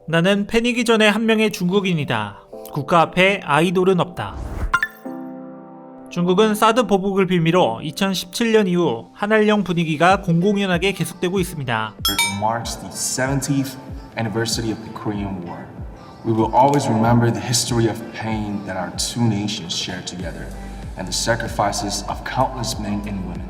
나는 팬이기 전에 한 명의 중국인이다. 국가 앞에 아이돌은 없다. 중국은 사드 보복을 빌미로 2017년 이후 한알령 분위기가 공공연하게 계속되고 있습니다. Marks the 70th anniversary of the Korean War. We will always remember the history of pain that our two nations shared together and the sacrifices of countless men and women.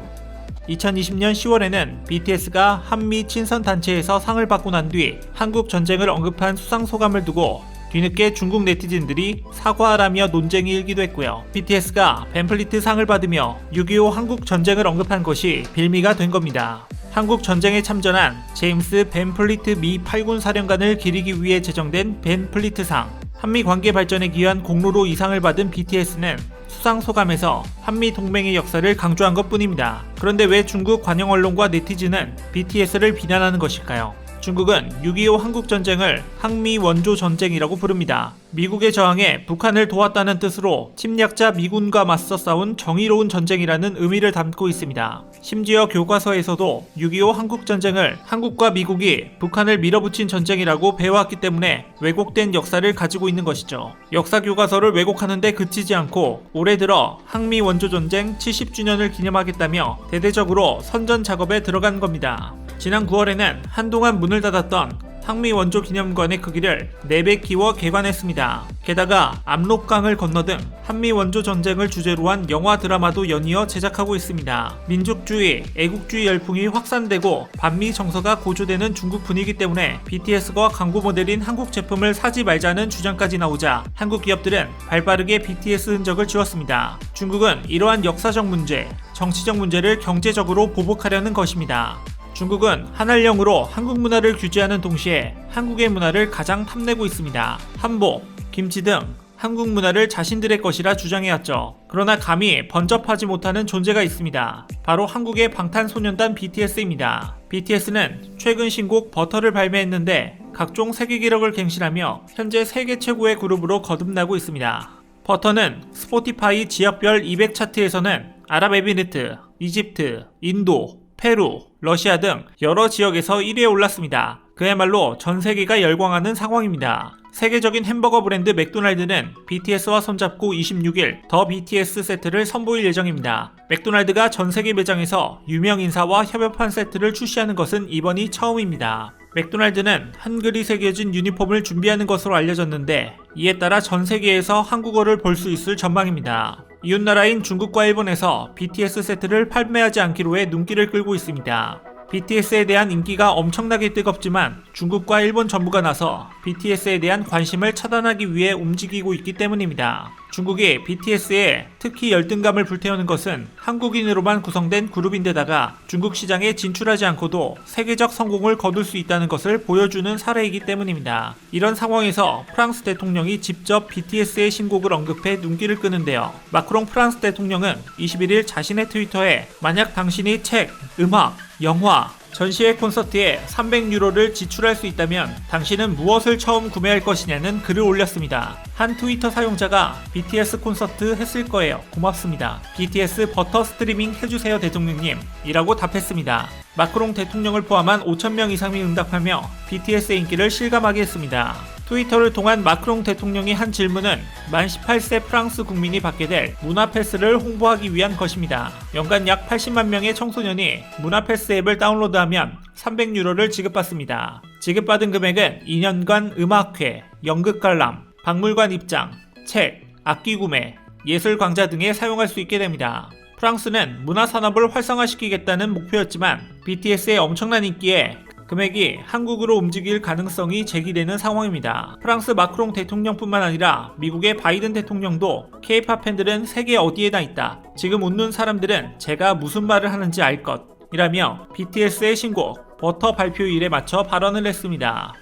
2020년 10월에는 BTS가 한미 친선 단체에서 상을 받고 난 뒤 한국 전쟁을 언급한 수상 소감을 두고 뒤늦게 중국 네티즌들이 사과하라며 논쟁이 일기도 했고요. BTS가 벤플리트 상을 받으며 6.25 한국 전쟁을 언급한 것이 빌미가 된 겁니다. 한국 전쟁에 참전한 제임스 벤플리트 미 8군 사령관을 기리기 위해 제정된 벤플리트상, 한미 관계 발전에 기여한 공로로 이 상을 받은 BTS는 수상 소감에서 한미 동맹의 역사를 강조한 것뿐입니다. 그런데 왜 중국 관영 언론과 네티즌은 BTS를 비난하는 것일까요? 중국은 6.25 한국전쟁을 항미 원조 전쟁이라고 부릅니다. 미국의 저항에 북한을 도왔다는 뜻으로 침략자 미군과 맞서 싸운 정의로운 전쟁이라는 의미를 담고 있습니다. 심지어 교과서에서도 6.25 한국전쟁을 한국과 미국이 북한을 밀어붙인 전쟁이라고 배워왔기 때문에 왜곡된 역사를 가지고 있는 것이죠. 역사 교과서를 왜곡하는데 그치지 않고 올해 들어 항미 원조전쟁 70주년을 기념하겠다며 대대적으로 선전 작업에 들어간 겁니다. 지난 9월에는 한동안 문을 닫았던 항미 원조 기념관의 크기를 4배 키워 개관했습니다. 게다가 압록강을 건너등 한미 원조 전쟁을 주제로 한 영화 드라마도 연이어 제작하고 있습니다. 민족주의, 애국주의 열풍이 확산되고 반미 정서가 고조되는 중국 분위기 때문에 BTS가 광고 모델인 한국 제품을 사지 말자는 주장까지 나오자 한국 기업들은 발빠르게 BTS 흔적을 지웠습니다. 중국은 이러한 역사적 문제, 정치적 문제를 경제적으로 보복하려는 것입니다. 중국은 한알령으로 한국 문화를 규제하는 동시에 한국의 문화를 가장 탐내고 있습니다. 한복, 김치 등 한국 문화를 자신들의 것이라 주장해왔죠. 그러나 감히 번접하지 못하는 존재가 있습니다. 바로 한국의 방탄소년단 BTS입니다. BTS는 최근 신곡 버터를 발매했는데 각종 세계 기록을 갱신하며 현재 세계 최고의 그룹으로 거듭나고 있습니다. 버터는 스포티파이 지역별 200 차트에서는 아랍에미리트, 이집트, 인도, 페루, 러시아 등 여러 지역에서 1위에 올랐습니다. 그야말로 전 세계가 열광하는 상황입니다. 세계적인 햄버거 브랜드 맥도날드는 BTS와 손잡고 26일 더 BTS 세트를 선보일 예정입니다. 맥도날드가 전 세계 매장에서 유명 인사와 협업한 세트를 출시하는 것은 이번이 처음입니다. 맥도날드는 한글이 새겨진 유니폼을 준비하는 것으로 알려졌는데 이에 따라 전 세계에서 한국어를 볼 수 있을 전망입니다. 이웃나라인 중국과 일본에서 BTS 세트를 판매하지 않기로 해 눈길을 끌고 있습니다. BTS에 대한 인기가 엄청나게 뜨겁지만 중국과 일본 정부가 나서 BTS에 대한 관심을 차단하기 위해 움직이고 있기 때문입니다. 중국이 BTS에 특히 열등감을 불태우는 것은 한국인으로만 구성된 그룹인데다가 중국 시장에 진출하지 않고도 세계적 성공을 거둘 수 있다는 것을 보여주는 사례이기 때문입니다. 이런 상황에서 프랑스 대통령이 직접 BTS의 신곡을 언급해 눈길을 끄는데요. 마크롱 프랑스 대통령은 21일 자신의 트위터에 만약 당신이 책, 음악, 영화, 전시회 콘서트에 300유로를 지출할 수 있다면 당신은 무엇을 처음 구매할 것이냐는 글을 올렸습니다. 한 트위터 사용자가 BTS 콘서트 했을 거예요. 고맙습니다. BTS 버터 스트리밍 해주세요 대통령님 이라고 답했습니다. 마크롱 대통령을 포함한 5,000명 이상이 응답하며 BTS의 인기를 실감하게 했습니다. 트위터를 통한 마크롱 대통령이 한 질문은 만 18세 프랑스 국민이 받게 될 문화패스를 홍보하기 위한 것입니다. 연간 약 80만 명의 청소년이 문화패스 앱을 다운로드하면 300유로를 지급받습니다. 지급받은 금액은 2년간 음악회, 연극 관람, 박물관 입장, 책, 악기 구매, 예술 강좌 등에 사용할 수 있게 됩니다. 프랑스는 문화산업을 활성화시키겠다는 목표였지만 BTS의 엄청난 인기에 금액이 한국으로 움직일 가능성이 제기되는 상황입니다. 프랑스 마크롱 대통령뿐만 아니라 미국의 바이든 대통령도 K-팝 팬들은 세계 어디에나 있다. 지금 웃는 사람들은 제가 무슨 말을 하는지 알 것. 이라며 BTS의 신곡 버터 발표일에 맞춰 발언을 했습니다.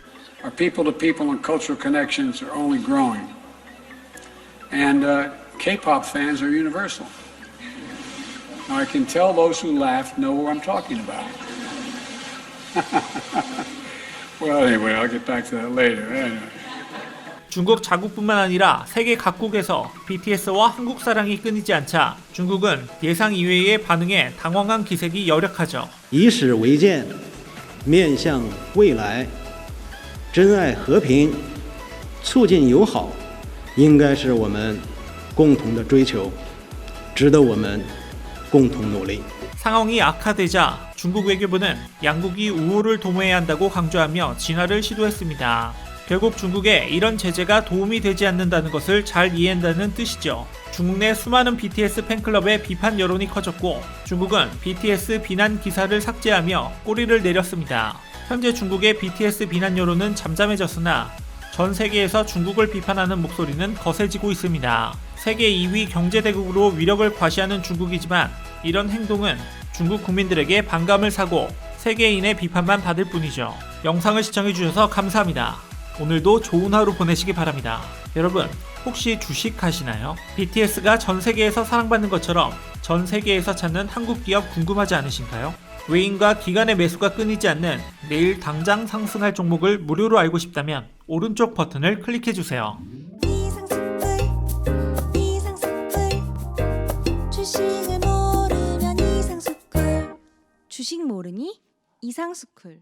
Our people-to-people and cultural connections are only growing. And K-pop fans are universal. Now I can tell those who laughed know what I'm talking about. Well, anyway, I'll get back to that later. Anyway. 중국 자국뿐만 아니라 세계 각국에서 BTS와 한국 사랑이 끊이지 않자 중국은 예상 이외의 반응에 당황한 기색이 역력하죠. 以史为鉴，面向未来，珍爱和平、促进友好，应该是我们共同的追求，值得我们共同努力。 상황이 악화되자 중국 외교부는 양국이 우호를 도모해야 한다고 강조하며 진화를 시도했습니다. 결국 중국에 이런 제재가 도움이 되지 않는다는 것을 잘 이해한다는 뜻이죠. 중국 내 수많은 BTS 팬클럽의 비판 여론이 커졌고 중국은 BTS 비난 기사를 삭제하며 꼬리를 내렸습니다. 현재 중국의 BTS 비난 여론은 잠잠해졌으나 전 세계에서 중국을 비판하는 목소리는 거세지고 있습니다. 세계 2위 경제대국으로 위력을 과시하는 중국이지만 이런 행동은 중국 국민들에게 반감을 사고 세계인의 비판만 받을 뿐이죠. 영상을 시청해주셔서 감사합니다. 오늘도 좋은 하루 보내시기 바랍니다. 여러분, 혹시 주식 하시나요? BTS가 전 세계에서 사랑받는 것처럼 전 세계에서 찾는 한국 기업 궁금하지 않으신가요? 외인과 기관의 매수가 끊이지 않는 내일 당장 상승할 종목을 무료로 알고 싶다면 오른쪽 버튼을 클릭해주세요. 주식을 모르면 이상스쿨. 주식 모르니 이상스쿨.